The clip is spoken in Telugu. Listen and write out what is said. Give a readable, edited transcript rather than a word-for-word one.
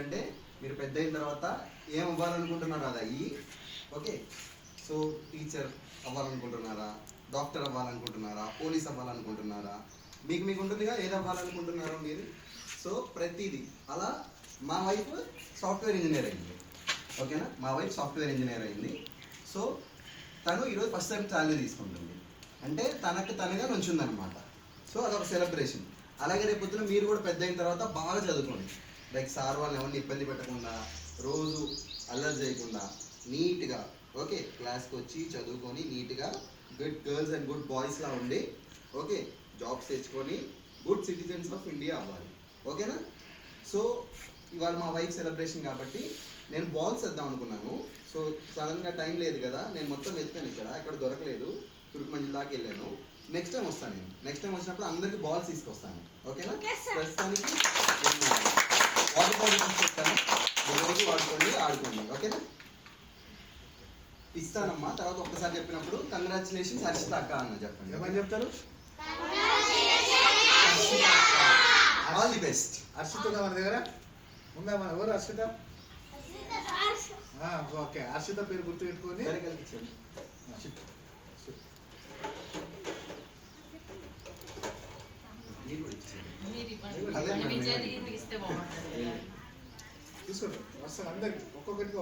అంటే మీరు పెద్ద అయిన తర్వాత ఏం అవ్వాలనుకుంటున్నారో అది అయ్యి, ఓకే. సో టీచర్ అవ్వాలనుకుంటున్నారా, డాక్టర్ అవ్వాలనుకుంటున్నారా, పోలీస్ అవ్వాలనుకుంటున్నారా, మీకు ఉంటుందిగా ఏది అవ్వాలనుకుంటున్నారో మీరు. సో ప్రతిదీ అలా మా వైఫ్ సాఫ్ట్వేర్ ఇంజనీర్ అయింది, ఓకేనా. మా వైఫ్ సాఫ్ట్వేర్ ఇంజనీర్ అయింది. సో తను ఈరోజు ఫస్ట్ టైం శాలరీ తీసుకుంటుంది అంటే తనకు తనగా నుంచిందనమాట. సో అదొక సెలబ్రేషన్. అలాగే రేపు పొద్దున మీరు కూడా పెద్ద అయిన తర్వాత బాగా చదువుకోండి. లైక్ సార్ వాళ్ళని ఎవరిని ఇబ్బంది పెట్టకుండా, రోజు అల్లరి చేయకుండా నీట్గా, ఓకే, క్లాస్కి వచ్చి చదువుకొని నీట్గా గుడ్ గర్ల్స్ అండ్ గుడ్ బాయ్స్లా ఉండి, ఓకే, జాబ్స్ తెచ్చుకొని గుడ్ సిటిజన్స్ ఆఫ్ ఇండియా అవ్వాలి, ఓకేనా. సో ఇవాళ మా వైఫ్ సెలబ్రేషన్ కాబట్టి నేను బాల్స్ వేద్దాం అనుకున్నాను. సో సడన్గా టైం లేదు కదా, నేను మొత్తం వెతికాను ఇక్కడ దొరకలేదు, తురుకుమంజి దాకా వెళ్ళాను. నెక్స్ట్ టైం వస్తాను నేను. నెక్స్ట్ టైం వచ్చినప్పుడు అందరికీ బాల్స్ తీసుకొస్తాను, ఓకేనా. ప్రస్తుతానికి వాటర్ బాటిల్ తీసుకొస్తాను, రోజు వాడుకోండి, ఆడుకోండి, ఓకేనా. ఇస్తానమ్మా. తర్వాత ఒక్కసారి చెప్పినప్పుడు కంగ్రాచులేషన్స్ హర్షిత అక్క అన్న చెప్పండి. ఏమని చెప్తారు? All the best. హర్షిత మన దగ్గర ఉందా? మన ఎవరు హర్షిత? ఓకే, హర్షిత పేరు గుర్తు పెట్టుకొని తీసుకోండి. వస్తాను అందరికి ఒక్కొక్కటిగా